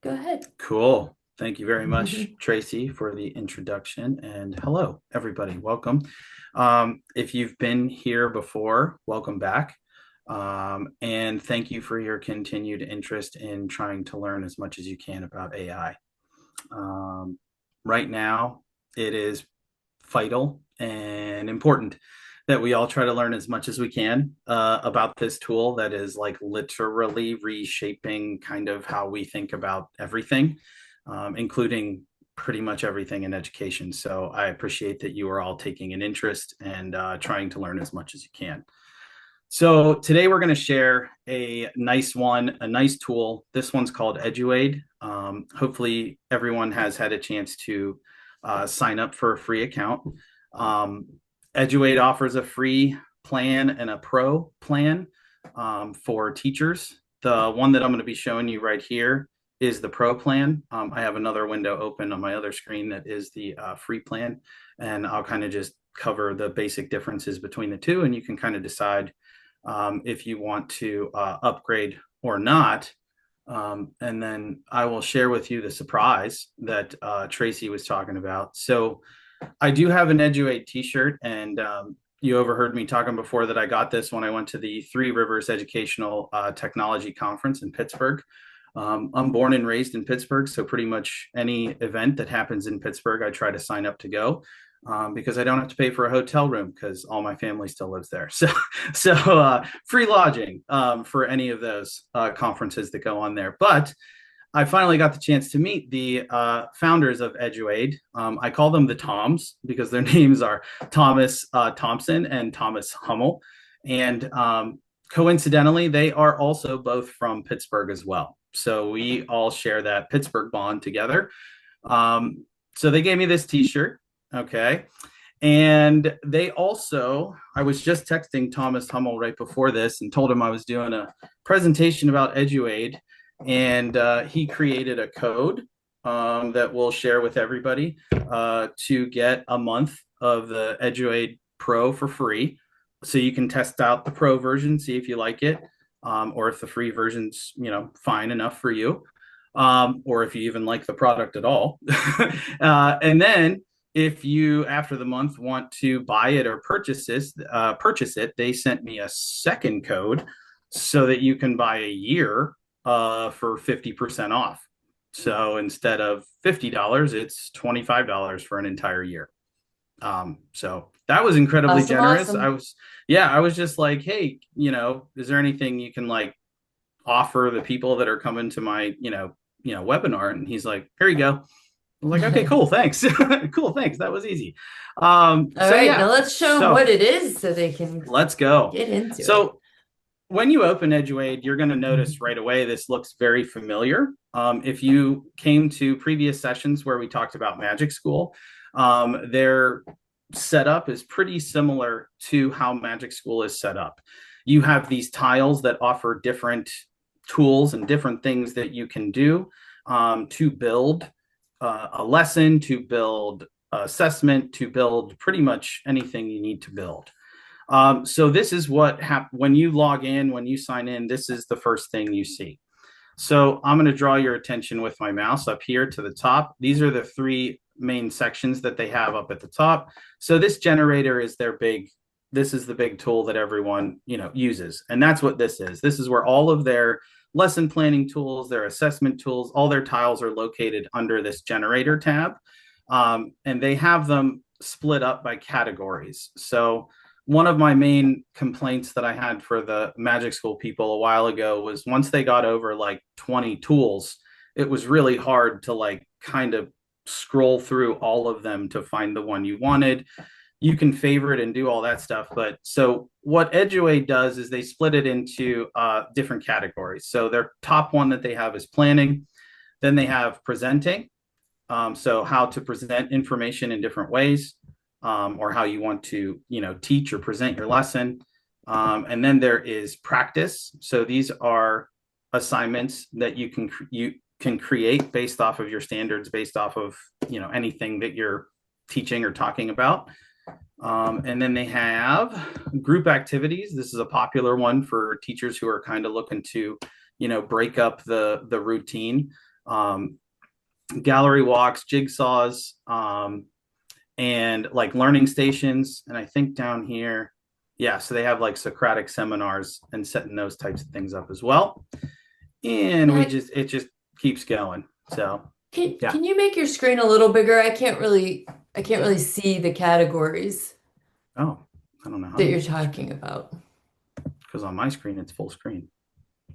Go ahead. Cool. Thank you very much, Tracy, for the introduction. And hello, everybody. Welcome. If you've been here before, welcome back. And thank you for your continued interest in trying to learn as much as you can about AI. Right now, it is vital and important that we all try to learn as much as we can about this tool that is like literally reshaping kind of how we think about everything, including pretty much everything in education. So I appreciate that you are all taking an interest and trying to learn as much as you can. So today we're going to share a nice one, a nice tool. This one's called EduAide. Hopefully everyone has had a chance to sign up for a free account. Um, EduAide offers a free plan and a pro plan for teachers. The one that I'm going to be showing you right here is the pro plan. I have another window open on my other screen that is the free plan, and I'll kind of just cover the basic differences between the two, and you can kind of decide if you want to upgrade or not. And then I will share with you the surprise that Tracy was talking about. So I do have an EduAide t-shirt, and you overheard me talking before that I got this when I went to the Three Rivers Educational Technology Conference in Pittsburgh. I'm born and raised in Pittsburgh, so pretty much any event that happens in Pittsburgh, I try to sign up to go because I don't have to pay for a hotel room because all my family still lives there. So free lodging for any of those conferences that go on there. But I finally got the chance to meet the founders of EduAide. I call them the Toms because their names are Thomas Thompson and Thomas Hummel. And coincidentally, they are also both from Pittsburgh as well. So we all share that Pittsburgh bond together. So they gave me this T-shirt. Okay. And they also, I was just texting Thomas Hummel right before this and told him I was doing a presentation about EduAide, and he created a code that we'll share with everybody to get a month of the EduAide Pro for free. So you can test out the Pro version, see if you like it, or if the free version's fine enough for you, or if you even like the product at all. And then if you after the month want to buy it or purchase it, they sent me a second code so that you can buy a year for 50% off. So instead of $50, it's $25 for an entire year. So that was incredibly Awesome, generous. awesome. I was just like, hey, is there anything you can like offer the people that are coming to my, webinar? And he's like, here you go. I was like, okay, cool, thanks. Cool, thanks. That was easy. All So right, now yeah, let's show them so what it is so they can let's go. get into it. So when you open EduAide, you're going to notice right away this looks very familiar. If you came to previous sessions where we talked about Magic School, their setup is pretty similar to how Magic School is set up. You have these tiles that offer different tools and different things that you can do to build a lesson, to build assessment, to build pretty much anything you need to build. So this is what happens when you log in, when you sign in. This is the first thing you see. So I'm going to draw your attention with my mouse up here to the top. These are the three main sections that they have up at the top. So this generator is their big, this is the big tool that everyone, uses. And that's what this is. This is where all of their lesson planning tools, their assessment tools, all their tiles are located under this generator tab. And they have them split up by categories. So one of my main complaints that I had for the Magic School people a while ago was once they got over like 20 tools, it was really hard to like kind of scroll through all of them to find the one you wanted. You can favorite and do all that stuff. But so what EduAide does is they split it into different categories. So their top one that they have is planning. Then they have presenting. So how to present information in different ways, or how you want to, teach or present your lesson. And then there is practice. So these are assignments that you can create based off of your standards, based off of, anything that you're teaching or talking about. And then they have group activities. This is a popular one for teachers who are kind of looking to, break up the routine. um, gallery walks, jigsaws, and like learning stations. And I think down here, yeah, so they have like Socratic seminars and setting those types of things up as well. And Now, it just keeps going. So yeah. can you make your screen a little bigger? I can't really see the categories Oh, I don't know how to that you're make the talking screen about. because on my screen it's full screen.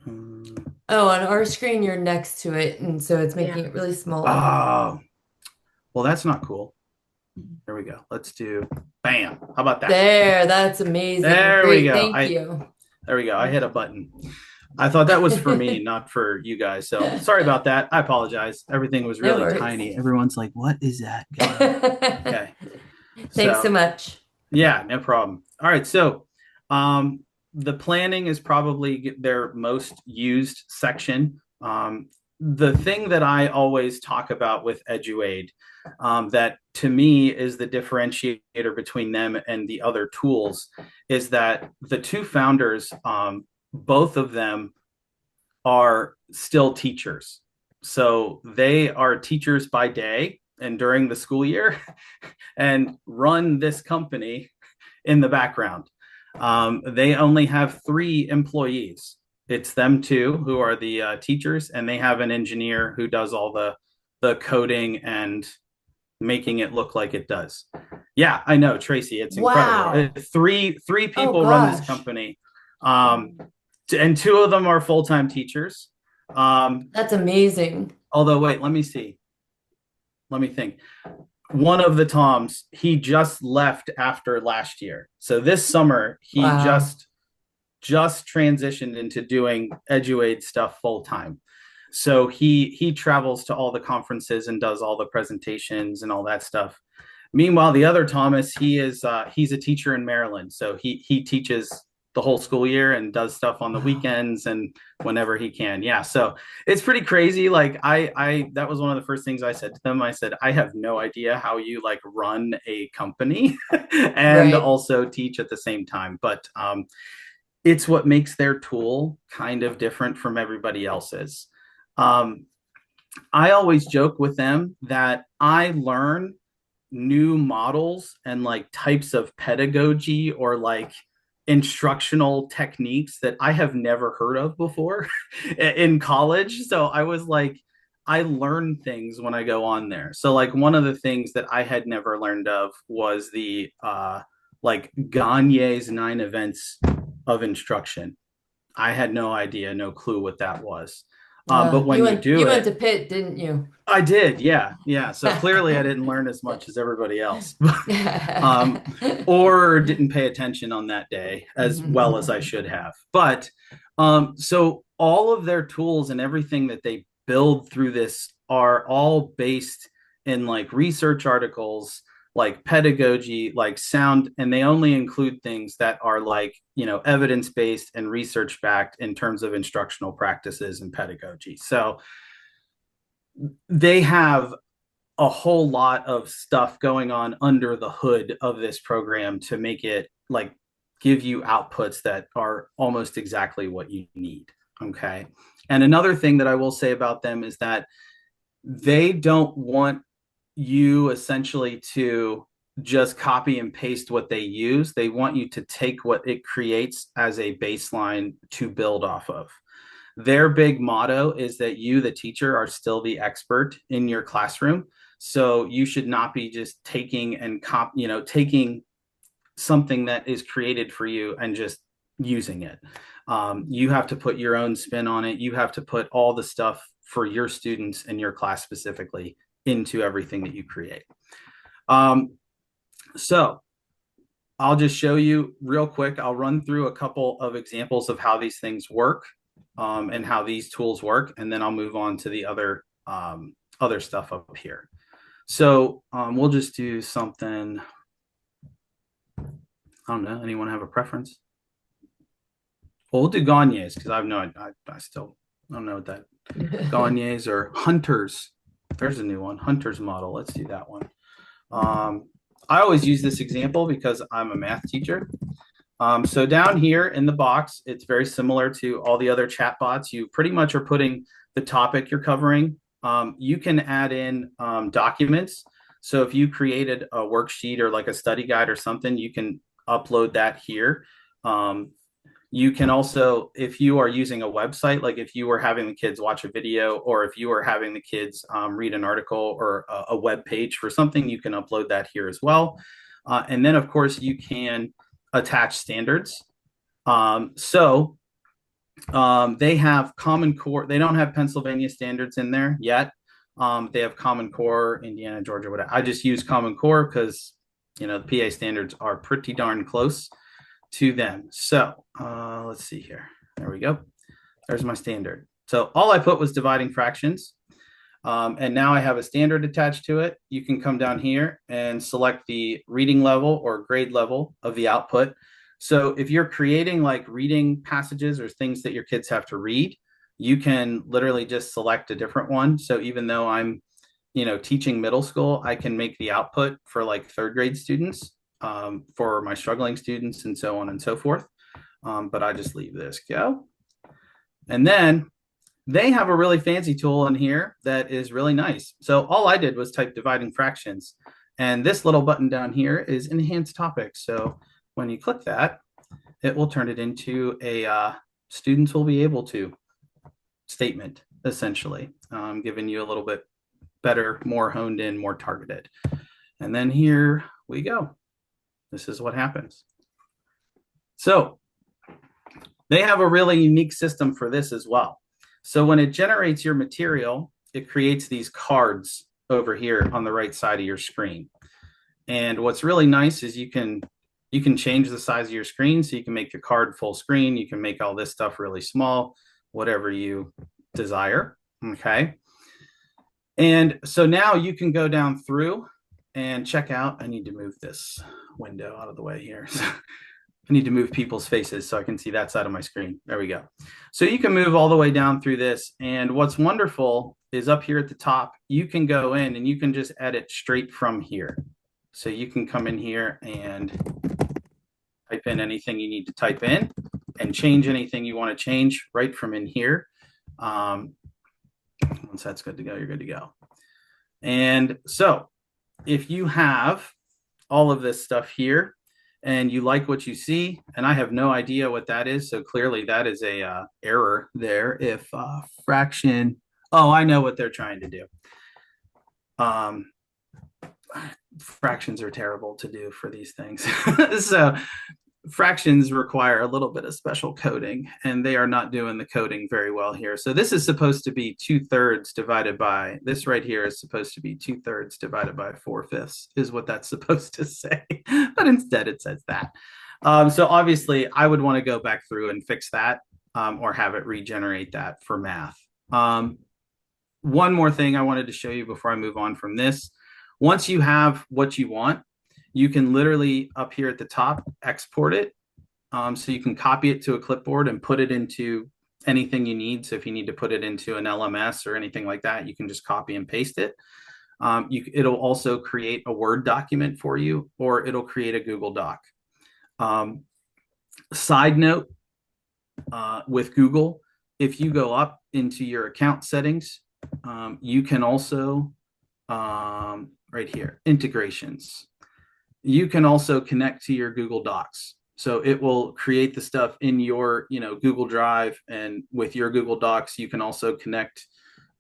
Um, Oh, on our screen, you're next to it, and so it's Yeah. making it really small. oh, well, that's not cool. There we go. Let's do bam. How about that? There, that's amazing. There we Great, go. thank you. There we go. I hit a button. I thought that was for me, not for you guys. So sorry about that. I apologize. Everything was No really worries. tiny. Everyone's like, "What is that guy?" Okay. Thanks so So much. yeah, no problem. All right. So um, the planning is probably their most used section. The thing that I always talk about with EduAide, that to me is the differentiator between them and the other tools, is that the two founders, both of them are still teachers. So they are teachers by day and during the school year and run this company in the background. They only have 3 employees. It's them two who are the teachers, and they have an engineer who does all the coding and making it look like it does. Yeah, I know, Tracy. It's incredible. Wow. Three Oh people run this gosh. company, and 2 of them are full-time teachers. That's amazing. Although, wait, let me see. Let me think. One of the Toms, he just left after last year. So this summer, he Wow. just transitioned into doing EduAide stuff full time. So he travels to all the conferences and does all the presentations and all that stuff. Meanwhile, the other Thomas, he's a teacher in Maryland, so he teaches the whole school year and does stuff on the Wow. weekends and whenever he can. Yeah, so it's pretty crazy. Like I that was one of the first things I said to them. I said, I have no idea how you like run a company and Right. also teach at the same time, but it's what makes their tool kind of different from everybody else's. Um, I always joke with them that I learn new models and like types of pedagogy or like instructional techniques that I have never heard of before in college. So I was like, I learn things when I go on there. So like one of the things that I had never learned of was the like Gagne's 9 events of instruction. I had no idea, no clue what that was. But You when you went do you went it, to Pitt, didn't you? I did, yeah, yeah. So clearly, I didn't learn as much as everybody else, um, or didn't pay attention on that day as well as I should have. But so all of their tools and everything that they build through this are all based in like research articles, like pedagogy, like sound, and they only include things that are like, evidence based and research backed in terms of instructional practices and pedagogy. So they have a whole lot of stuff going on under the hood of this program to make it like give you outputs that are almost exactly what you need. Okay. And another thing that I will say about them is that they don't want you essentially to just copy and paste what they use. They want you to take what it creates as a baseline to build off of. Their big motto is that you, the teacher, are still the expert in your classroom. So you should not be just taking and taking something that is created for you and just using it. You have to put your own spin on it. You have to put all the stuff for your students and your class specifically into everything that you create. So I'll just show you real quick. I'll run through a couple of examples of how these things work, and how these tools work, and then I'll move on to the other stuff up here. So we'll just do something. I don't know. Anyone have a preference? Well, we'll do Gagne's because I've no. I still don't know what that Gagne's or Hunters. There's a new one, Hunters model. Let's do that one. I always use this example because I'm a math teacher. So down here in the box, it's very similar to all the other chat bots. You pretty much are putting the topic you're covering you can add in documents. So if you created a worksheet or like a study guide or something, you can upload that here. Um, you can also, if you are using a website, like if you were having the kids watch a video or if you were having the kids read an article or a web page for something, you can upload that here as well. And then, of course, you can attach standards. They have Common Core. They don't have Pennsylvania standards in there yet. They have Common Core, Indiana, Georgia, whatever. I just use Common Core because the PA standards are pretty darn close to them. So let's see here. There we go. There's my standard. So all I put was dividing fractions. And now I have a standard attached to it. You can come down here and select the reading level or grade level of the output. So if you're creating like reading passages or things that your kids have to read, you can literally just select a different one. So even though I'm, teaching middle school, I can make the output for like third grade students, for my struggling students and so on and so forth. But I just leave this go. And then they have a really fancy tool in here that is really nice. So all I did was type dividing fractions. And this little button down here is enhance topics. So when you click that, it will turn it into a students will be able to statement, essentially, giving you a little bit better, more honed in, more targeted. And then here we go. This is what happens. So they have a really unique system for this as well. So when it generates your material, it creates these cards over here on the right side of your screen. And what's really nice is you can change the size of your screen. So you can make your card full screen. You can make all this stuff really small, whatever you desire. Okay. And so now you can go down through and check out. I need to move this window out of the way here. I need to move people's faces so I can see that side of my screen. There we go. So you can move all the way down through this. And what's wonderful is up here at the top, you can go in and you can just edit straight from here. So you can come in here and type in anything you need to type in and change anything you want to change right from in here. Once that's good to go, you're good to go. And so if you have all of this stuff here, and you like what you see, and I have no idea what that is, so clearly that is a error there. If fraction, oh, I know what they're trying to do. Fractions are terrible to do for these things. So fractions require a little bit of special coding, and they are not doing the coding very well here. So this is supposed to be 2/3 divided by, this right here is supposed to be 2/3 divided by 4/5 is what that's supposed to say. But instead it says that. So obviously I would want to go back through and fix that, or have it regenerate that for math. One more thing I wanted to show you before I move on from this. Once you have what you want, you can literally up here at the top export it. So you can copy it to a clipboard and put it into anything you need. So if you need to put it into an LMS or anything like that, you can just copy and paste it. It'll also create a Word document for you, or it'll create a Google Doc. Side note, with Google, if you go up into your account settings, you can also, right here, integrations. You can also connect to your Google Docs. So it will create the stuff in your, Google Drive, and with your Google Docs, you can also connect,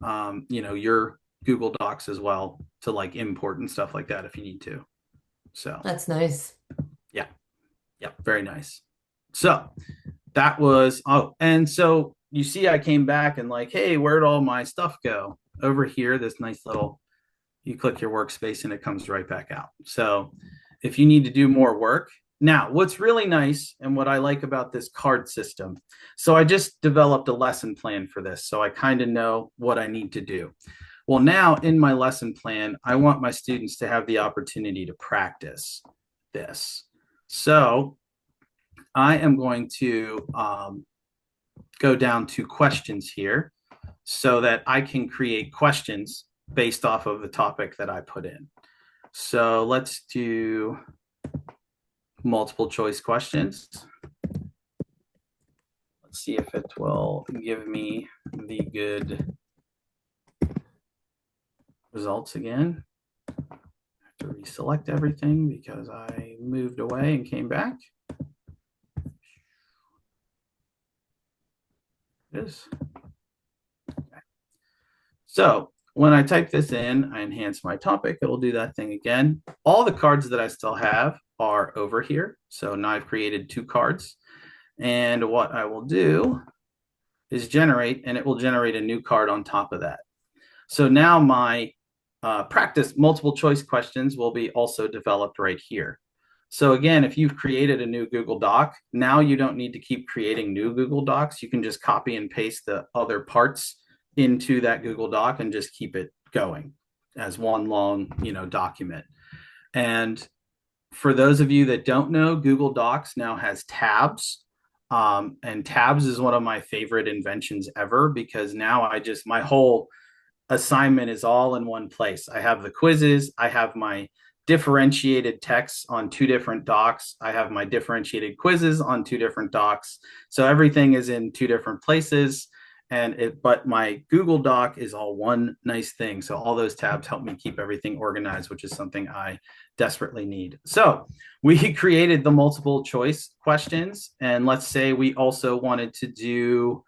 your Google Docs as well to like import and stuff like that if you need to. So That's nice. yeah, very nice. So that was, and so you see, I came back and like, hey, where'd all my stuff go? Over here, this nice little, you click your workspace and it comes right back out. So if you need to do more work. Now, what's really nice and what I like about this card system, so I just developed a lesson plan for this, so I kind of know what I need to do. Well, now in my lesson plan, I want my students to have the opportunity to practice this. So I am going to go down to questions here so that I can create questions based off of the topic that I put in. So let's do multiple choice questions. Let's see if it will give me the good results again. I have to reselect everything because I moved away and came back. It is. Okay. So when I type this in, I enhance my topic. It'll do that thing again. All the cards that I still have are over here. So now I've created 2 cards. And what I will do is generate, and it will generate a new card on top of that. So now my practice multiple choice questions will be also developed right here. So again, if you've created a new Google Doc, now you don't need to keep creating new Google Docs. You can just copy and paste the other parts into that Google Doc and just keep it going as one long, document. And for those of you that don't know, Google Docs now has tabs. And tabs is one of my favorite inventions ever because now my whole assignment is all in one place. I have the quizzes, I have my differentiated texts on 2 different docs, I have my differentiated quizzes on 2 different docs. So everything is in 2 different places. But my Google Doc is all one nice thing. So all those tabs help me keep everything organized, which is something I desperately need. So we created the multiple choice questions. And let's say we also wanted to do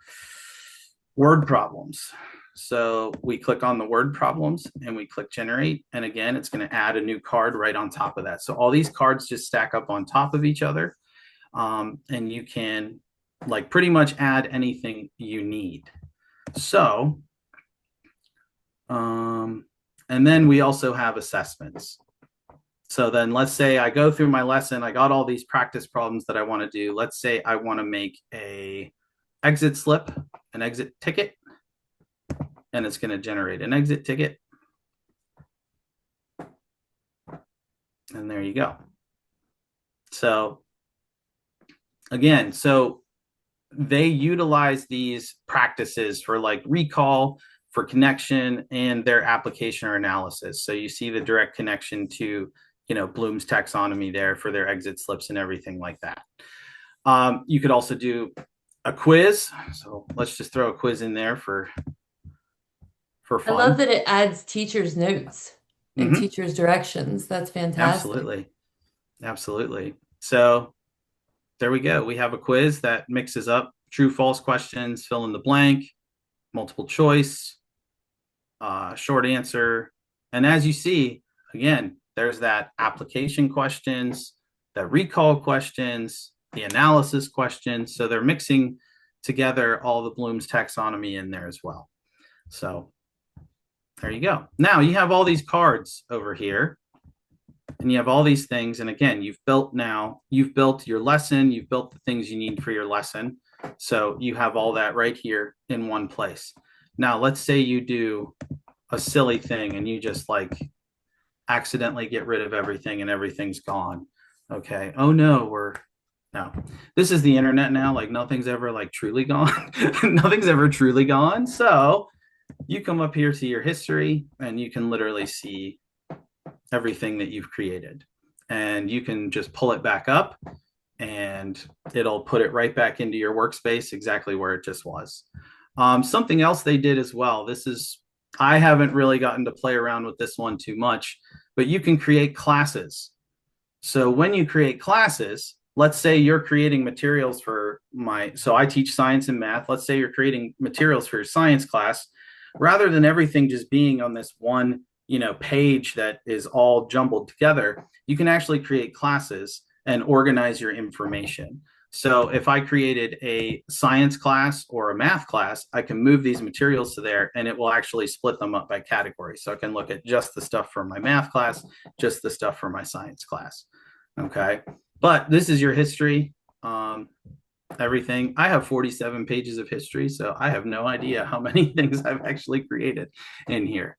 word problems. So we click on the word problems and we click generate. And again, it's going to add a new card right on top of that. So all these cards just stack up on top of each other. And you can pretty much add anything you need. So, and then we also have assessments. So then let's say I go through my lesson, I got all these practice problems that I want to do. Let's say I want to make a exit slip, an exit ticket, and it's going to generate an exit ticket. And there you go. So again, they utilize these practices for recall, for connection, and their application or analysis. So you see the direct connection to, Bloom's taxonomy there for their exit slips and everything like that. You could also do a quiz. So let's just throw a quiz in there for fun. I love that it adds teachers' notes and teachers' directions. That's fantastic. Absolutely. So there we go. We have a quiz that mixes up true, false questions, fill in the blank, multiple choice, short answer. And as you see, again, there's that application questions, the recall questions, the analysis questions. So they're mixing together all the Bloom's taxonomy in there as well. So there you go. Now you have all these cards over here and you have all these things. And again, you've built your lesson, you've built the things you need for your lesson. So you have all that right here in one place. Now, let's say you do a silly thing and you just accidentally get rid of everything and everything's gone. Okay. Oh no, this is the internet now. Nothing's ever truly gone. Nothing's ever truly gone. So you come up here to your history and you can literally see everything that you've created. And you can just pull it back up and it'll put it right back into your workspace exactly where it just was. Something else they did as well. I haven't really gotten to play around with this one too much, but you can create classes. So when you create classes, let's say you're creating materials so I teach science and math. Let's say you're creating materials for your science class. Rather than everything just being on this one, page that is all jumbled together, you can actually create classes and organize your information. So if I created a science class or a math class, I can move these materials to there and it will actually split them up by category. So I can look at just the stuff for my math class, just the stuff for my science class. Okay. But this is your history. Everything. I have 47 pages of history, so I have no idea how many things I've actually created in here.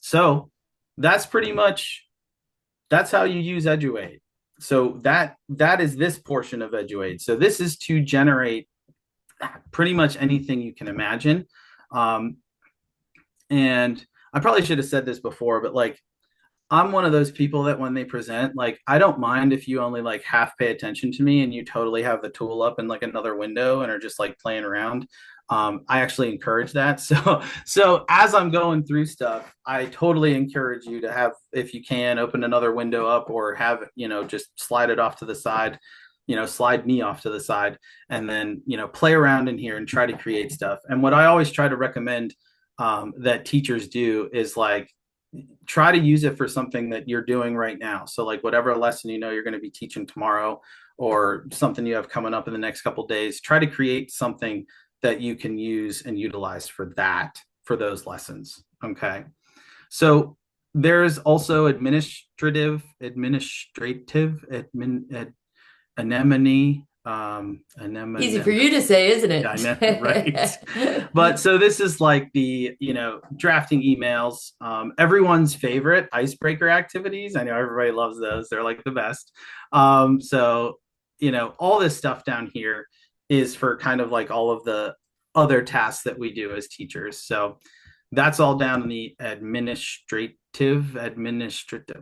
So that's how you use EduAide. So that is this portion of EduAide. So this is to generate pretty much anything you can imagine. And I probably should have said this before, but I'm one of those people that when they present, like, I don't mind if you only like half pay attention to me and you totally have the tool up in like another window and are just like playing around. I actually encourage that. So as I'm going through stuff, I totally encourage you to have, if you can, open another window up or have, just slide it off to the side, slide me off to the side and then, play around in here and try to create stuff. And what I always try to recommend that teachers do is like, try to use it for something that you're doing right now. So like whatever lesson you're going to be teaching tomorrow or something you have coming up in the next couple of days, try to create something that you can use and utilize for those lessons. Okay. So there's also anemone, Easy anemone. for you to say, isn't Yeah, I know, right? it? But so this is like the, drafting emails, everyone's favorite icebreaker activities. I know everybody loves those. They're like the best. So, all this stuff down here is for kind of like all of the other tasks that we do as teachers. So that's all down in the administrative.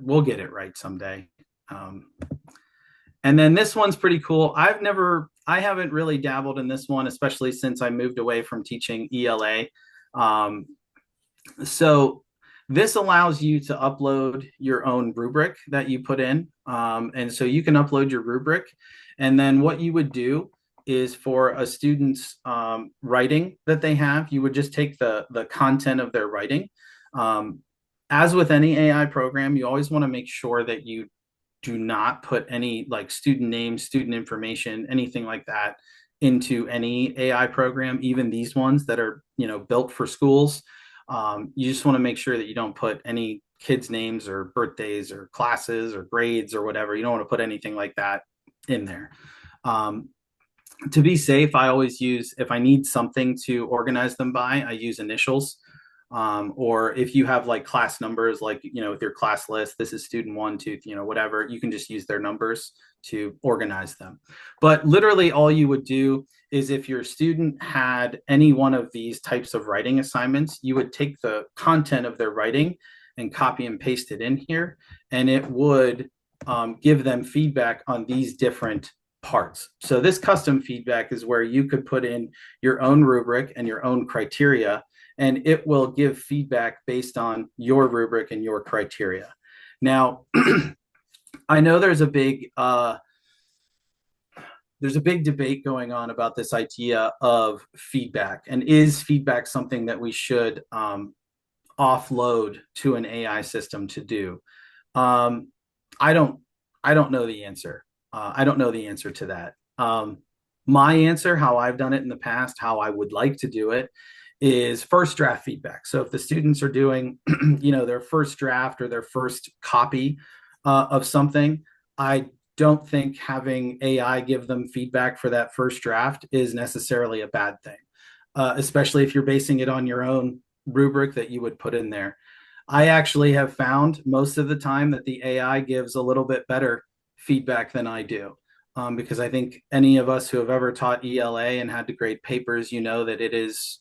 We'll get it right someday. Um, and then this one's pretty cool. I haven't really dabbled in this one, especially since I moved away from teaching ELA. Um, so this allows you to upload your own rubric that you put in. And so you can upload your rubric. And then what you would do is for a student's writing that they have, you would just take the content of their writing. As with any AI program, you always want to make sure that you do not put any like student names, student information, anything like that into any AI program, even these ones that are, built for schools. You just want to make sure that you don't put any kids' names or birthdays or classes or grades or whatever. You don't want to put anything like that in there. To be safe, I always use, if I need something to organize them by, I use initials. Or if you have like class numbers, like, with your class list, this is student 1, 2, whatever, you can just use their numbers to organize them. But literally all you would do is if your student had any one of these types of writing assignments, you would take the content of their writing and copy and paste it in here, and it would give them feedback on these different parts. So this custom feedback is where you could put in your own rubric and your own criteria, and it will give feedback based on your rubric and your criteria. Now, I know there's a big debate going on about this idea of feedback, and is feedback something that we should offload to an AI system to do? Um, I don't I don't know the answer. I don't know the answer to that. My answer, how I've done it in the past, how I would like to do it, is first draft feedback. So if the students are doing, their first draft or their first copy of something, I don't think having AI give them feedback for that first draft is necessarily a bad thing, especially if you're basing it on your own rubric that you would put in there. I actually have found most of the time that the AI gives a little bit better feedback than I do. Because I think any of us who have ever taught ELA and had to grade papers, that it is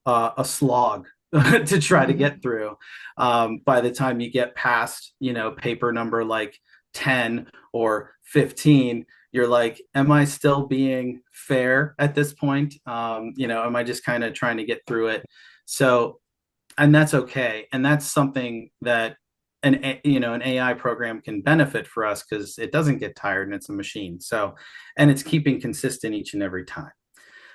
a slog to try to get through. By the time you get past, paper number like 10 or 15, you're like, am I still being fair at this point? Am I just kind of trying to get through it? So, and that's okay. And that's something that an AI program can benefit for us because it doesn't get tired and it's a machine. So, and it's keeping consistent each and every time.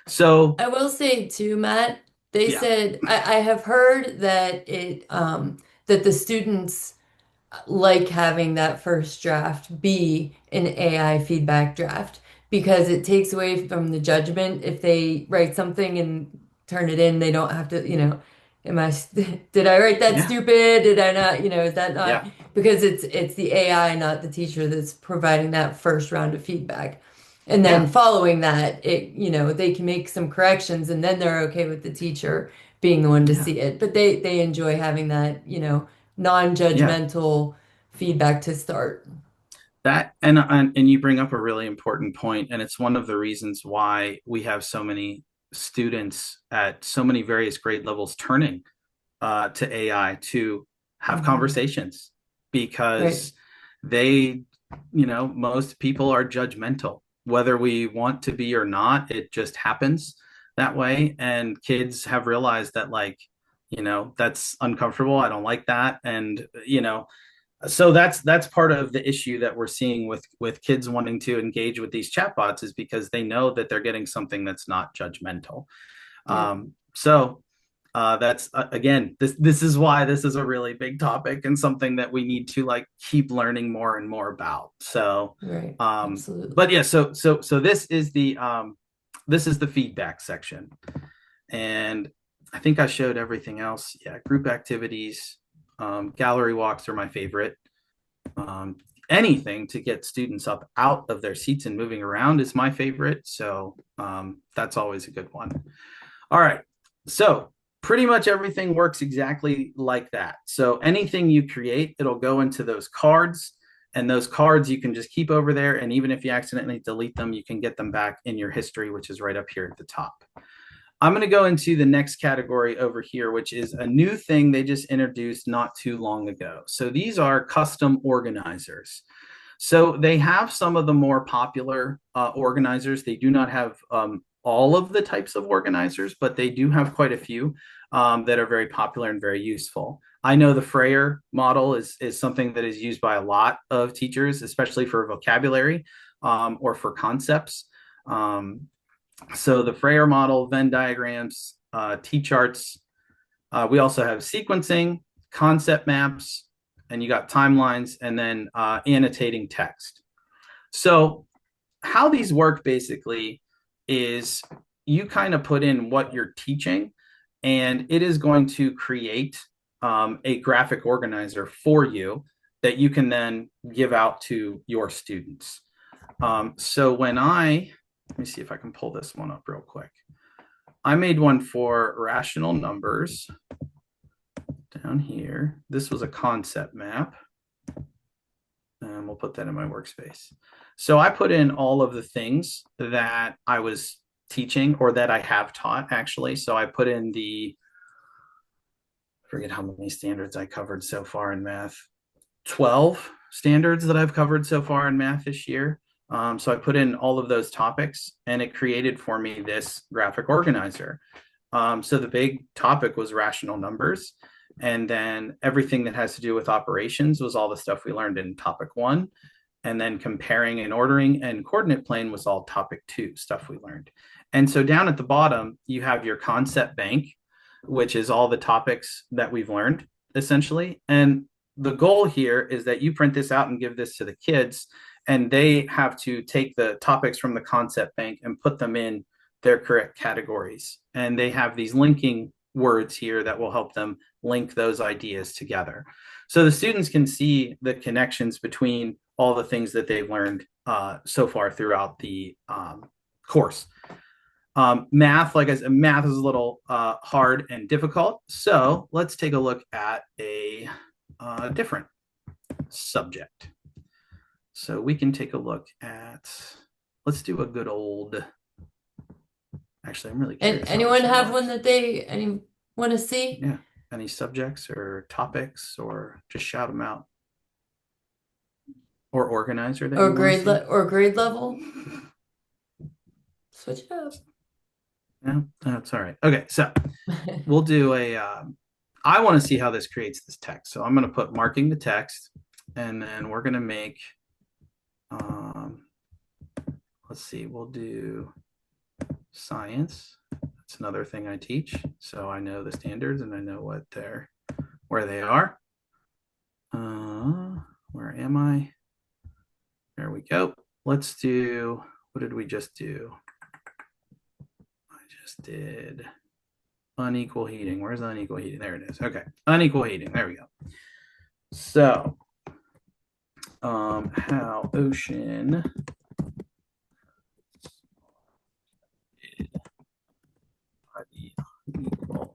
So, I will say too, Matt, they yeah, said I have heard that that the students like having that first draft be an AI feedback draft because it takes away from the judgment. If they write something and turn it in, they don't have to, am I, did I write that yeah, stupid? Did I not, is that not, yeah, because it's the AI, not the teacher that's providing that first round of feedback. And then yeah, following that, they can make some corrections and then they're okay with the teacher being the one to yeah, see it. But they enjoy having that, yeah. non-judgmental feedback to start. That and you bring up a really important point, and it's one of the reasons why we have so many students at so many various grade levels turning to AI to have Hmm. conversations. Right. because they, most people are judgmental, whether we want to be or not. It just happens that way. And kids have realized that, like, that's uncomfortable. I don't like that. And, so that's part of the issue that we're seeing with kids wanting to engage with these chatbots, is because they know that they're getting something that's not judgmental. Yep. That's again, this is why this is a really big topic and something that we need to like keep learning more and more about. So, Right. but Absolutely. yeah, so this is the feedback section, and I think I showed everything else. Yeah, group activities, gallery walks are my favorite. Um, Anything to get students up out of their seats and moving around is my favorite. So that's always a good one. All right. So pretty much everything works exactly like that. So anything you create, it'll go into those cards. And those cards you can just keep over there. And even if you accidentally delete them, you can get them back in your history, which is right up here at the top. I'm going to go into the next category over here, which is a new thing they just introduced not too long ago. So these are custom organizers. So they have some of the more popular organizers. They do not have all of the types of organizers, but they do have quite a few that are very popular and very useful. I know the Frayer model is something that is used by a lot of teachers, especially for vocabulary or for concepts. Um, so the Frayer model, Venn diagrams, T-charts. We also have sequencing, concept maps, and you got timelines, and then annotating text. So how these work basically is you kind of put in what you're teaching, and it is going to create a graphic organizer for you that you can then give out to your students. So let me see if I can pull this one up real quick. I made one for rational numbers down here. This was a concept map, and we'll put that in my workspace. So I put in all of the things that I was teaching, or that I have taught actually. So I put in I forget how many standards I covered so far in math, 12 standards that I've covered so far in math this year. So I put in all of those topics, and it created for me this graphic organizer. So the big topic was rational numbers. And then everything that has to do with operations was all the stuff we learned in topic one. And then comparing and ordering and coordinate plane was all topic two stuff we learned. And so down at the bottom, you have your concept bank, which is all the topics that we've learned essentially. And the goal here is that you print this out and give this to the kids, and they have to take the topics from the concept bank and put them in their correct categories. And they have these linking words here that will help them link those ideas together. So the students can see the connections between all the things that they've learned so far throughout the course. Math, like I said, math is a little hard and difficult. So let's take a look at a different subject. So we can take a look at, let's do a good old, actually, I'm really And curious how anyone this one have one works. that they any want to see Yeah. Any subjects or topics, or just shout them out, or organizer that or you want to see? or grade level? Switch it up. No, that's all right. Okay. So we'll do I want to see how this creates this text. So I'm going to put marking the text, and then we're going to make, um, let's see, we'll do science. That's another thing I teach. So I know the standards and I know where they are. Where am I? There we go. Let's do, what did we just do? I just did unequal heating. Where's unequal heating? There it is. Okay. Unequal heating. There we go. So, how ocean unequal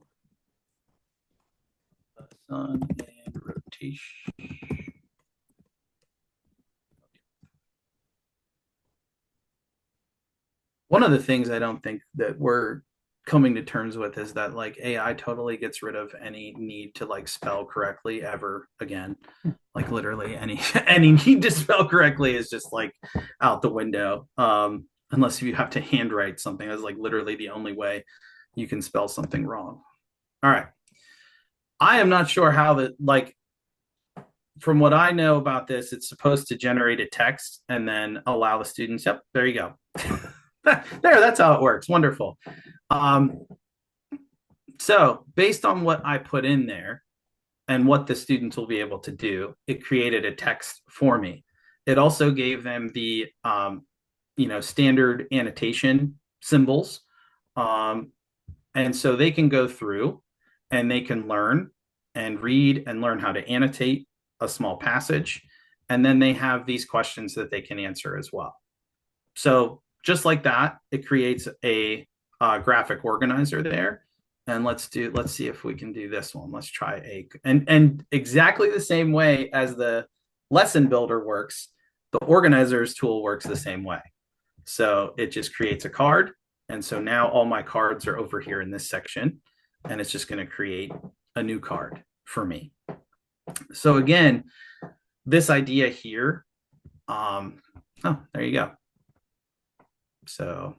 the sun and rotation. One of the things I don't think that we're coming to terms with is that like AI totally gets rid of any need to like spell correctly ever again. like literally any any need to spell correctly is just like out the window. Unless you have to handwrite something, that's like literally the only way you can spell something wrong. All right. I am not sure how the like from what I know about this, it's supposed to generate a text and then allow the students. Yep, there you go. There, that's how it works. Wonderful. Um, so based on what I put in there and what the students will be able to do, it created a text for me. It also gave them the standard annotation symbols, and so they can go through and they can learn and read and learn how to annotate a small passage, and then they have these questions that they can answer as well. So just like that, it creates a graphic organizer there. And let's see if we can do this one. Let's try and exactly the same way as the lesson builder works, the organizers tool works the same way. So it just creates a card. And so now all my cards are over here in this section, and it's just going to create a new card for me. So again, this idea here, oh, there you go. So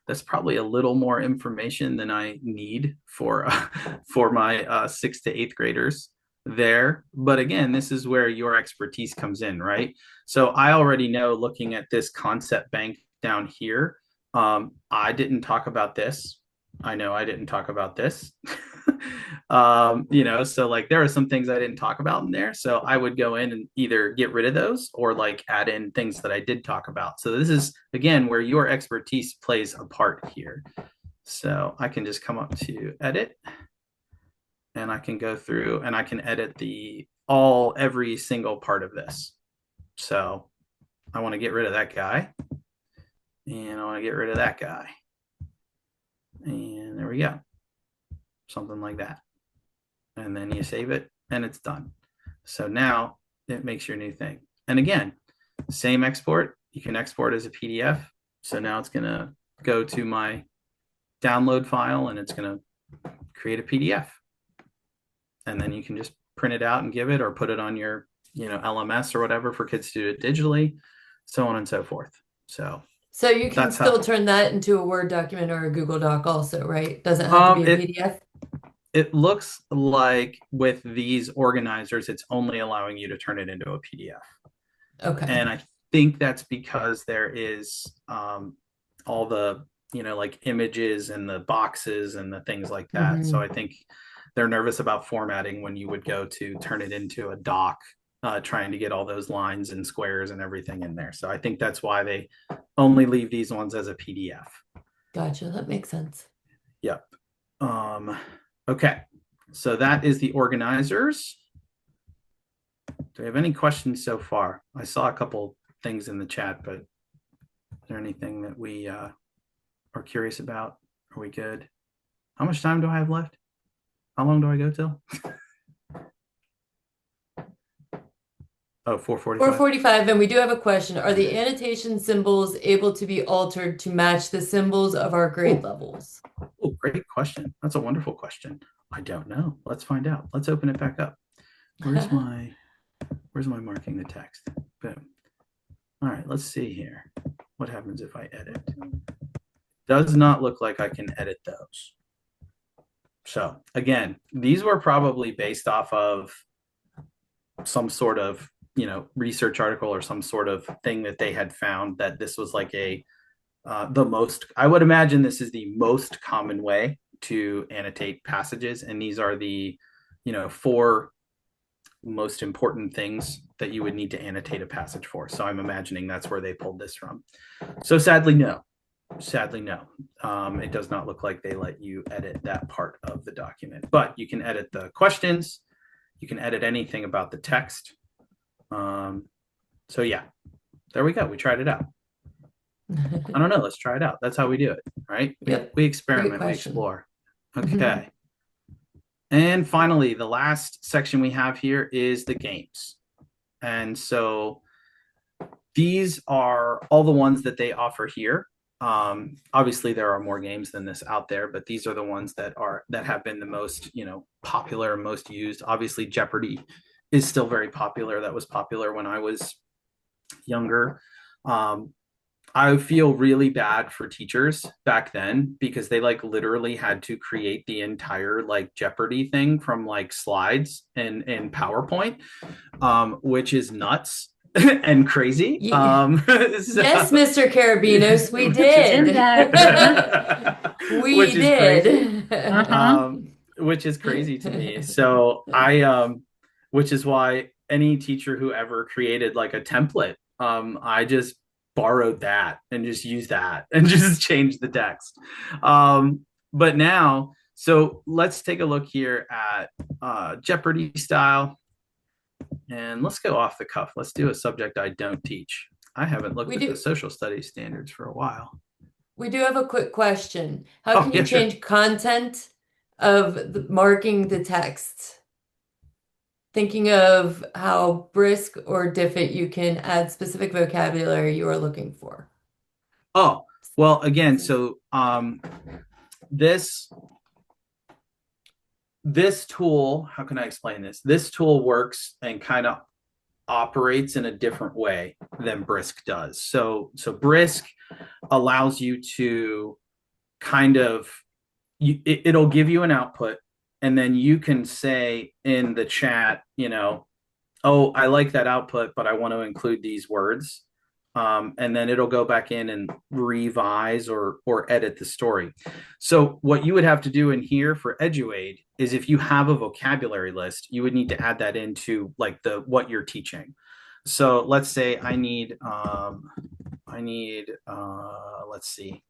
that's probably a little more information than I need for for my 6th to 8th graders there. But again, this is where your expertise comes in, right? So I already know, looking at this concept bank down here, I didn't talk about this. I know I didn't talk about this. So like there are some things I didn't talk about in there. So I would go in and either get rid of those or like add in things that I did talk about. So this is again where your expertise plays a part here. So I can just come up to edit, and I can go through and I can edit every single part of this. So I want to get rid of that guy, and I want to get rid of that guy. And there we go. Something like that. And then you save it and it's done. So now it makes your new thing. And again, same export. You can export as a PDF. So now it's going to go to my download file and it's going to create a PDF. And then you can just print it out and give it, or put it on your, LMS or whatever for kids to do it digitally, so on and so forth. So you can That's still how turn that into a Word document or a Google Doc also, right? Doesn't have to be a it PDF. it looks like with these organizers, it's only allowing you to turn it into a PDF. Okay. And I think that's because there is all the like images and the boxes and the things like that. So I Hmm. think they're nervous about formatting when you would go to turn it into a doc, trying to get all those lines and squares and everything in there. So I think that's why they only leave these ones as a PDF. Gotcha. That makes sense. Yep. Okay, so that is the organizers. Do we have any questions so far? I saw a couple things in the chat, but is there anything that we are curious about? Are we good? How much time do I have left? How long do I go till? Oh, 4:45. 445, and we do have a question. Are the annotation symbols able to be altered to match the symbols of our grade Oh, levels? oh, great question. That's a wonderful question. I don't know. Let's find out. Let's open it back up. Where's my marking the text? Boom. All right, let's see here. What happens if I edit? Does not look like I can edit those. So again, these were probably based off of some sort of research article or some sort of thing that they had found, that this was like the most, I would imagine this is the most common way to annotate passages, and these are the 4 most important things that you would need to annotate a passage for. So I'm imagining that's where they pulled this from. So sadly no, it does not look like they let you edit that part of the document, but you can edit the questions, you can edit anything about the text. So yeah, there we go. We tried it out. I don't know. Let's try it out. That's how we do it, right? We Yep. we Great experiment, we question. explore. Okay. And finally, the last section we have here is the games. And so these are all the ones that they offer here. Obviously, there are more games than this out there, but these are the ones that have been the most popular, most used. Obviously, Jeopardy is still very popular. That was popular when I was younger. Um, I feel really bad for teachers back then because they like literally had to create the entire like Jeopardy thing from like slides and PowerPoint, which is nuts and crazy. Ye- Yes, So, Mr. Carabinos, we which is did. Did crazy. that. Uh-huh. Which We is crazy. did. Uh-huh. Which is crazy to me. So which is why any teacher who ever created like a template, I just borrowed that and just used that and just changed the text. But now, so let's take a look here at Jeopardy style, and let's go off the cuff. Let's do a subject I don't teach. I haven't looked We at the do social studies standards for a while. we do have a quick question. How Oh can you yeah, sure. change content of marking the text? Thinking of how brisk or diffit you can add specific vocabulary you are looking for. Oh, well, again, so this this tool, how can I explain this? This tool works and kind of operates in a different way than Brisk does. So Brisk allows you to kind of it'll give you an output, and then you can say in the chat, oh, I like that output, but I want to include these words. And then it'll go back in and revise or edit the story. So what you would have to do in here for EduAide is if you have a vocabulary list, you would need to add that into like the what you're teaching. So let's say let's see,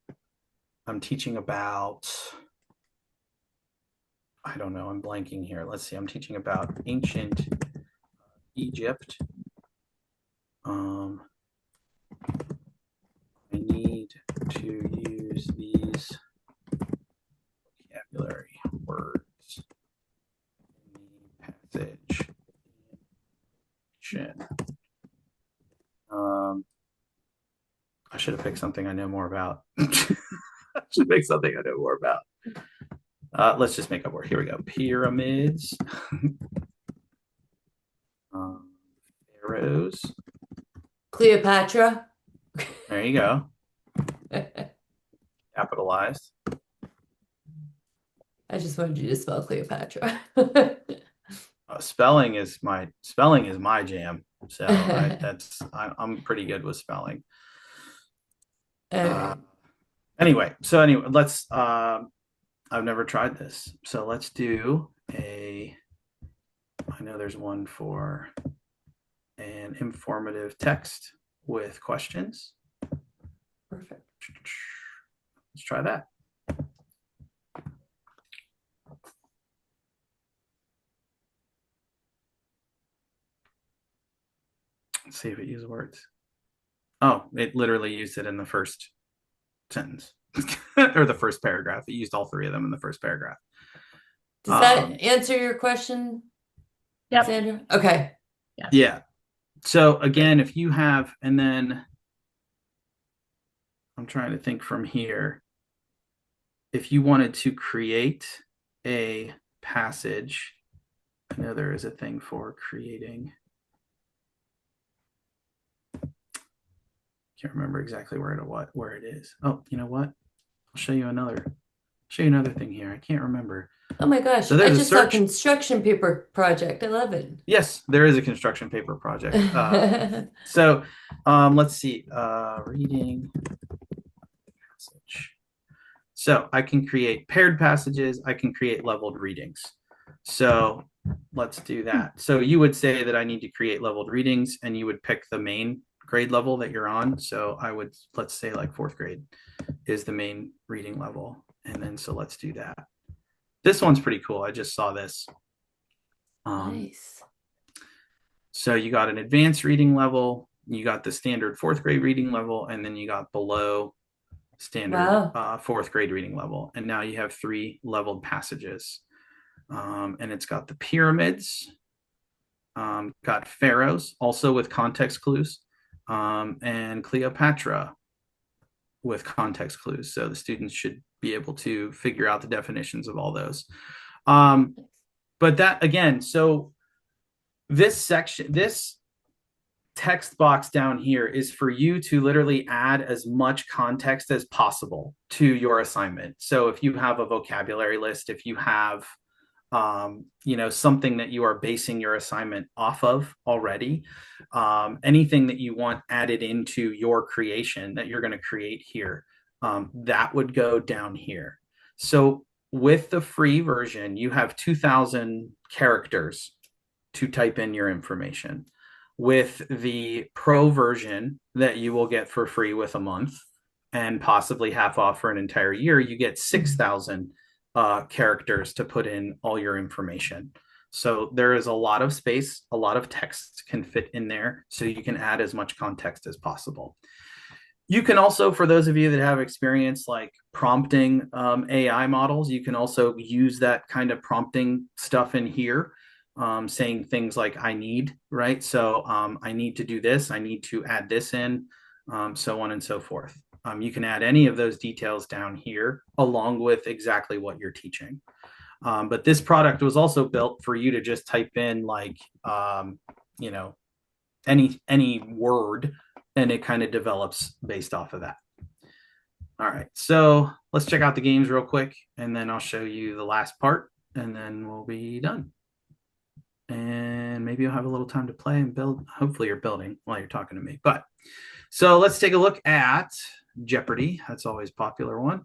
I'm teaching about, I don't know, I'm blanking here. Let's see, I'm teaching about ancient Egypt. I need to use these vocabulary words in the passage. I should have picked something I know more about. I should pick something I know more about. Let's just make up word. Here we go. Pyramids. um, Pharaohs. Cleopatra. There you go. Capitalized. I just wanted you to spell Cleopatra. Spelling is my jam. So I'm pretty good with spelling. All right. Anyway, let's. I've never tried this, so let's do a. I know there's one for an informative text with questions. Perfect. Let's try that. Let's see if it uses words. Oh, it literally used it in the first sentence or the first paragraph. It used all three of them in the first paragraph. Does that answer your question, Yep. Sandra? Okay. Yes. Yeah. So again, if you have, and then I'm trying to think from here, if you wanted to create a passage, I know there is a thing for creating. Can't remember exactly where it is. Oh, you know what? I'll show you another thing here. I can't remember. Oh my gosh, So I there's a just saw search. construction paper project. I love it. Yes, there is a construction paper project. So let's see. Reading passage. So I can create paired passages. I can create leveled readings. So let's do that. So you would say that I need to create leveled readings, and you would pick the main grade level that you're on. So I would, let's say like fourth grade is the main reading level. And then, so let's do that. This one's pretty cool. I just saw this. Nice. So you got an advanced reading level, you got the standard fourth grade reading level, and then you got below standard fourth grade reading level. And now you have 3 leveled passages. And it's got the pyramids, got pharaohs, also with context clues, and Cleopatra with context clues. So the students should be able to figure out the definitions of all those. But that again, so this text box down here is for you to literally add as much context as possible to your assignment. So if you have a vocabulary list, if you have something that you are basing your assignment off of already, anything that you want added into your creation that you're going to create here, that would go down here. So with the free version, you have 2,000 characters to type in your information. With the pro version that you will get for free with a month and possibly half off for an entire year, you get 6,000 characters to put in all your information. So there is a lot of space, a lot of text can fit in there, so you can add as much context as possible. You can also, for those of you that have experience like prompting AI models, you can also use that kind of prompting stuff in here, saying things like I need, right? So I need to do this, I need to add this in, so on and so forth. You can add any of those details down here along with exactly what you're teaching. But this product was also built for you to just type in like, you know, any word, and it kind of develops based off of that. All right, so let's check out the games real quick, and then I'll show you the last part, and then we'll be done. And maybe you'll have a little time to play and build. Hopefully you're building while you're talking to me. But so let's take a look at Jeopardy. That's always a popular one.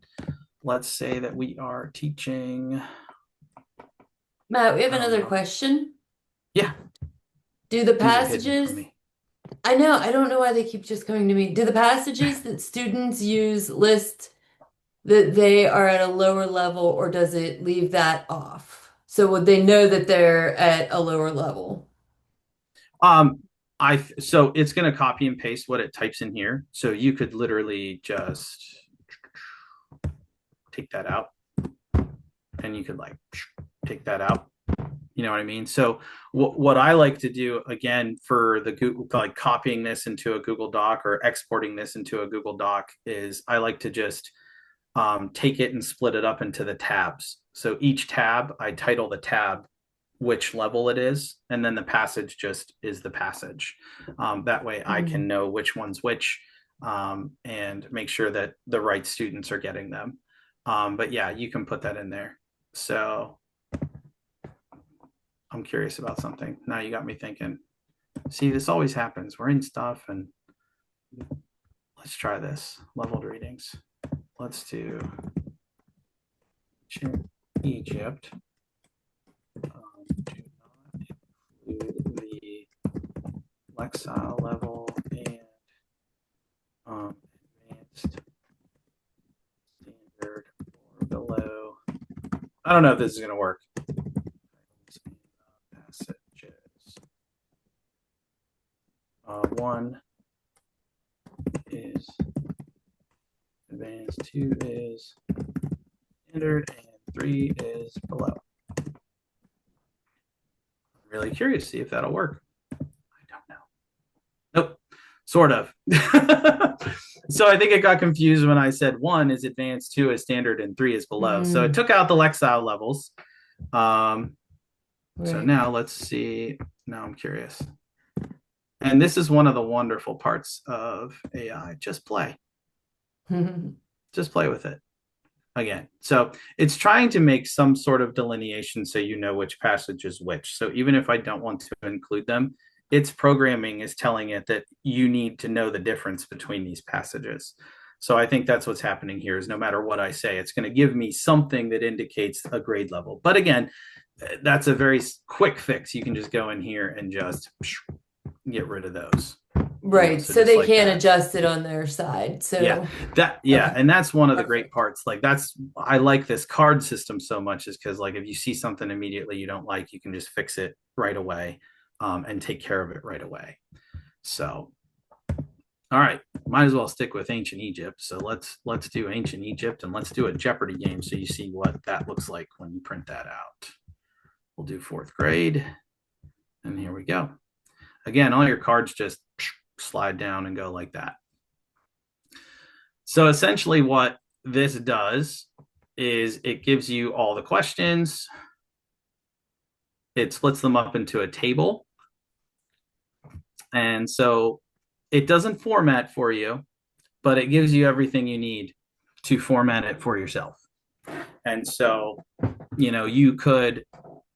Let's say that we are teaching. Matt, we have I don't another know. question. Yeah, Do the these are hidden from passages, me. I know, I don't know why they keep just coming to me. Do the passages that students use list that they are at a lower level, or does it leave that off? So would they know that they're at a lower level? Um, so it's going to copy and paste what it types in here. So you could literally just take that out, and you could like take that out. You know what I mean? So what I like to do again for the Google, like copying this into a Google Doc or exporting this into a Google Doc, is I like to just take it and split it up into the tabs. So each tab, I title the tab which level it is, and then the passage just is the passage. That way I Mm. can know which one's which, and make sure that the right students are getting them. But yeah, you can put that in there. So I'm curious about something. Now you got me thinking. See, this always happens. We're in stuff, and let's try this. Leveled readings. Let's do Egypt. Do not include the Lexile level and advanced standard or below. I don't know if this is going to work. Passages. One is advanced, two is standard, and three is below. I'm really curious to see if that'll work. I don't know. Nope, sort of. So I think it got confused when I said one is advanced, two is standard, and three is below. So it Mm, took out the Lexile levels. So right. now let's see. Now I'm curious. And this is one of the wonderful parts of AI. Just play. Just play with it again. So it's trying to make some sort of delineation so you know which passage is which. So even if I don't want to include them, its programming is telling it that you need to know the difference between these passages. So I think that's what's happening here is no matter what I say, it's going to give me something that indicates a grade level. But again, that's a very quick fix. You can just go in here and just get rid of those. Right. So So just they like can't that. adjust it on their side. Yeah, So, yeah, okay. and that's one of the great Perfect. parts. Like that's I like this card system so much is because like if you see something immediately you don't like, you can just fix it right away, and take care of it right away. So, all right, might as well stick with ancient Egypt. So let's do ancient Egypt, and let's do a Jeopardy game so you see what that looks like when you print that out. We'll do fourth grade, and here we go. Again, all your cards just slide down and go like that. So essentially, what this does is it gives you all the questions. It splits them up into a table, And so it doesn't format for you, but it gives you everything you need to format it for yourself. And so, you could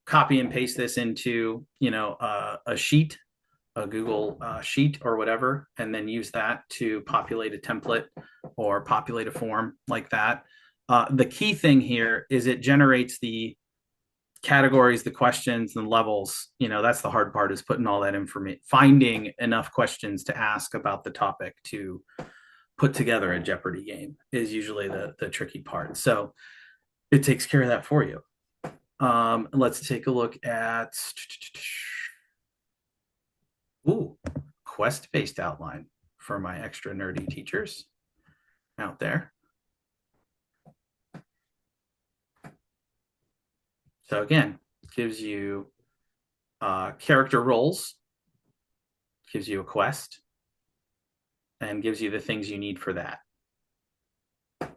copy and paste this into, a sheet, a Google sheet or whatever, and then use that to populate a template or populate a form like that. The key thing here is it generates the categories, the questions, and levels. That's the hard part, is putting all that information, finding enough questions to ask about the topic to put together a Jeopardy game is usually the tricky part. So it takes care of that for you. Let's take a look at quest-based outline for my extra nerdy teachers out there. So again, gives you character roles, gives you a quest, and gives you the things you need for that.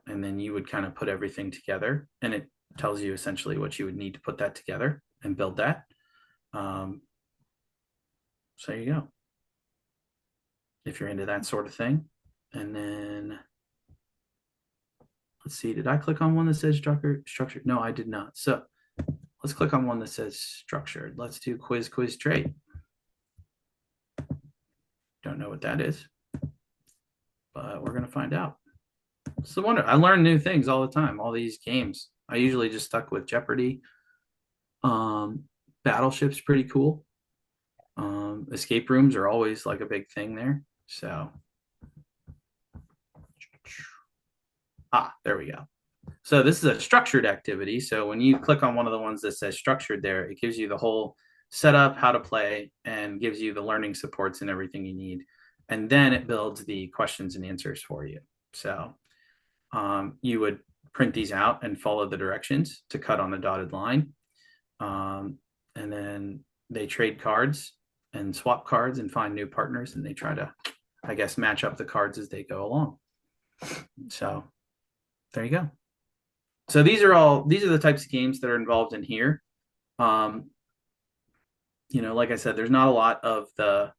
And then you would kind of put everything together, and it tells you essentially what you would need to put that together and build that. So there you go. If you're into that sort of thing. And then let's see, did I click on one that says structured? No, I did not. So let's click on one that says structured. Let's do quiz trait. Don't know what that is, but we're going to find out. It's the wonder. I learn new things all the time. All these games. I usually just stuck with Jeopardy. Battleship's pretty cool. Escape rooms are always like a big thing there. So, there we go. So this is a structured activity. So when you click on one of the ones that says structured there, it gives you the whole setup, how to play, and gives you the learning supports and everything you need. And then it builds the questions and answers for you. So you would print these out and follow the directions to cut on a dotted line. And then they trade cards and swap cards and find new partners, and they try to, I guess, match up the cards as they go along. So there you go. So these are the types of games that are involved in here. Like I said, there's not a lot of the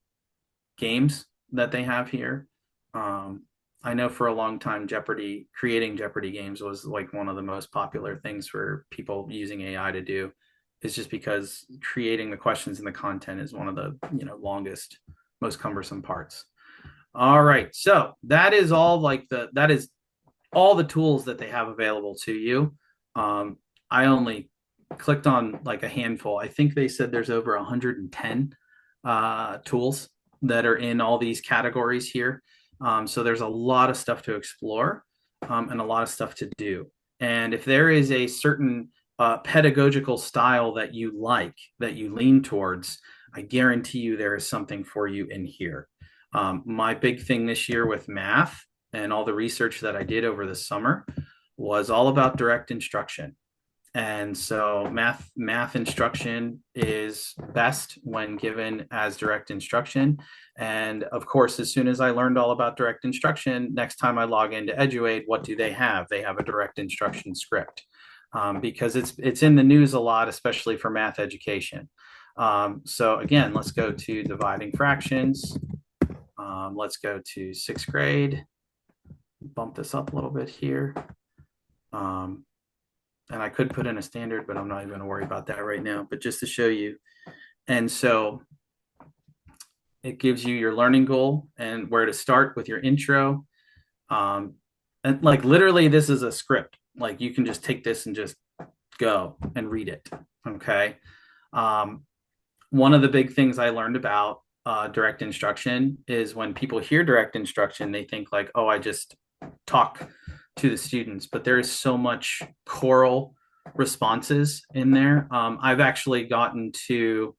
games that they have here. I know for a long time, creating Jeopardy games was like one of the most popular things for people using AI to do. Is just because creating the questions and the content is one of the longest, most cumbersome parts. All right, so that is all the tools that they have available to you. I only clicked on like a handful. I think they said there's over 110 tools that are in all these categories here. So there's a lot of stuff to explore and a lot of stuff to do. And if there is a certain pedagogical style that you like, that you lean towards, I guarantee you there is something for you in here. My big thing this year with math and all the research that I did over the summer was all about direct instruction. And so math instruction is best when given as direct instruction. And of course, as soon as I learned all about direct instruction, next time I log into EduAide, what do they have? They have a direct instruction script. Because it's in the news a lot, especially for math education. So again, let's go to dividing fractions. Let's go to sixth grade. Bump this up a little bit here. And I could put in a standard, but I'm not even going to worry about that right now. But just to show you. And so it gives you your learning goal and where to start with your intro. And like literally, this is a script. Like you can just take this and just go and read it. Okay. One of the big things I learned about direct instruction is when people hear direct instruction, they think like, oh, I just talk to the students, but there is so much choral responses in there. I've actually gotten to,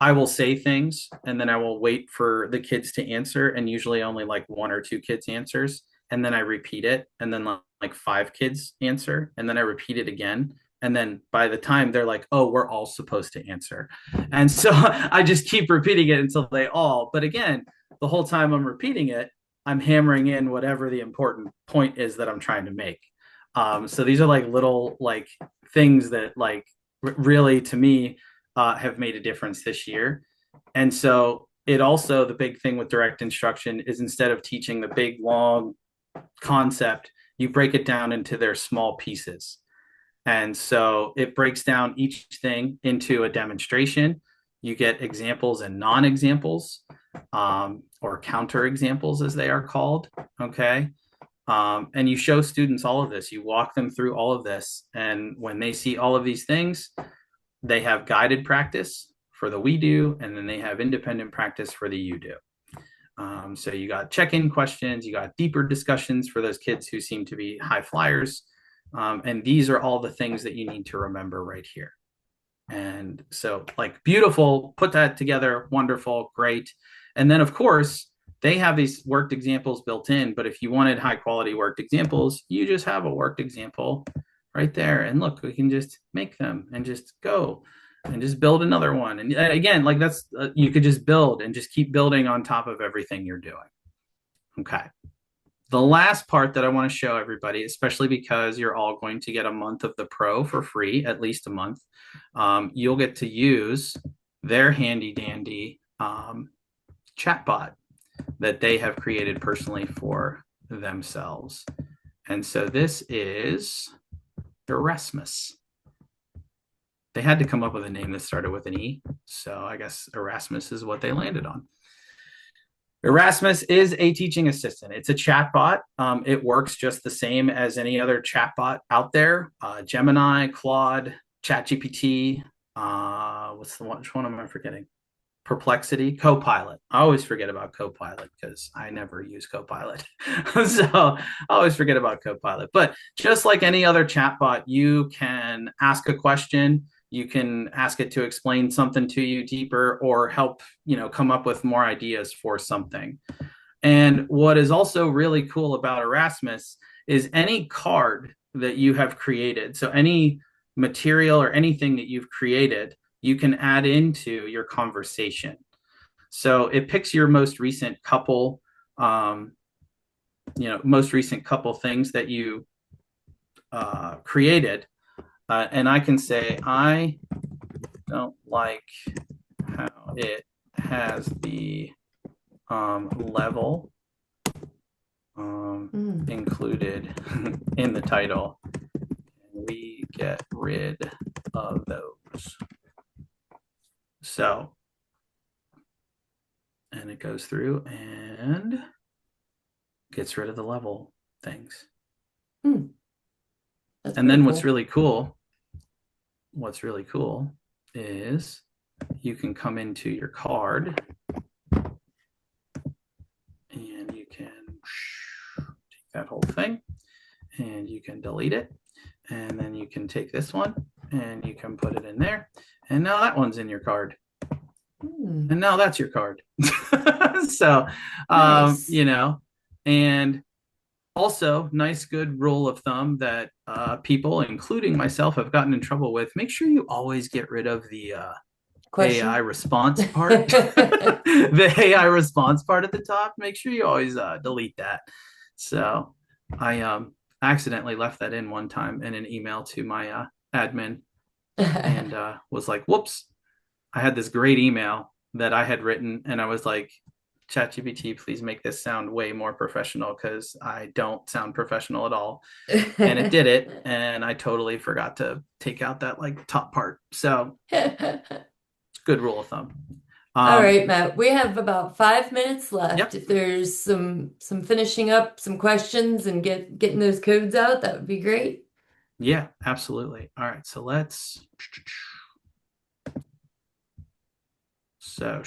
I will say things and then I will wait for the kids to answer, and usually only like one or two kids answers, and then I repeat it, and then like five kids answer, and then I repeat it again, and then by the time they're like, oh, we're all supposed to answer, and so I just keep repeating it until they all. But again, the whole time I'm repeating it, I'm hammering in whatever the important point is that I'm trying to make. So these are like little like things that like really to me have made a difference this year. And so it also, the big thing with direct instruction is instead of teaching the big long concept, you break it down into their small pieces. And so it breaks down each thing into a demonstration. You get examples and non-examples, or counter examples as they are called. Okay. And you show students all of this. You walk them through all of this. And when they see all of these things, they have guided practice for the we do, and then they have independent practice for the you do. So you got check-in questions, you got deeper discussions for those kids who seem to be high flyers. And these are all the things that you need to remember right here. And so, like, beautiful, put that together, wonderful, great. And then, of course, they have these worked examples built in. But if you wanted high quality worked examples, you just have a worked example right there. And look, we can just make them and just go and just build another one. And again, like that's, you could just build and just keep building on top of everything you're doing. Okay. The last part that I want to show everybody, especially because you're all going to get a month of the Pro for free, at least a month, you'll get to use their handy dandy chatbot that they have created personally for themselves. And so this is Erasmus. They had to come up with a name that started with an E. So I guess Erasmus is what they landed on. Erasmus is a teaching assistant. It's a chatbot. It works just the same as any other chatbot out there. Gemini, Claude, ChatGPT. What's the one? Which one am I forgetting? Perplexity, Copilot. I always forget about Copilot because I never use Copilot. So I always forget about Copilot. But just like any other chatbot, you can ask a question. You can ask it to explain something to you deeper or help, come up with more ideas for something. And what is also really cool about Erasmus is any card that you have created, so any material or anything that you've created, you can add into your conversation. So it picks your most recent couple, most recent couple things that you created. And I can say, I don't like how it has the level included in the title. We get rid of those. So, and it goes through and gets rid of the level things. And then what's really cool is you can come into your card and you can take that whole thing and you can delete it. And then you can take this one and you can put it in there. And now that one's in your card. And now that's your card. So, nice. And also nice, good rule of thumb that people, including myself, have gotten in trouble with. Make sure you always get rid of the AI response part. The AI response part at the top. Make sure you always delete that. So I accidentally left that in one time in an email to my admin and was like, whoops, I had this great email that I had written and I was like, ChatGPT, please make this sound way more professional because I don't sound professional at all. And it did it. And I totally forgot to take out that like top part. So good rule of thumb. All right, Matt, we have about 5 minutes left. Yep. If there's some finishing up, some questions and getting those codes out, that would be great. Yeah, absolutely. All right, so let's. So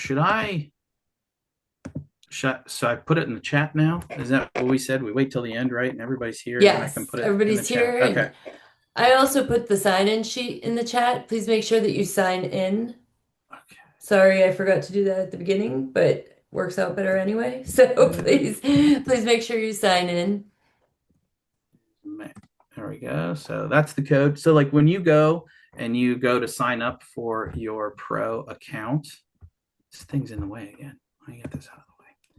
so I put it in the chat now? Is that what we said? We wait till the end, right? And everybody's here. Yes, and I can put it everybody's here. Okay. I also put the sign-in sheet in the chat. Please make sure that you sign in. Okay. Sorry, I forgot to do that at the beginning, but works out better anyway. So please make sure you sign in. There we go. So that's the code. So like when you go to sign up for your Pro account, this thing's in the way again. Let me get this out.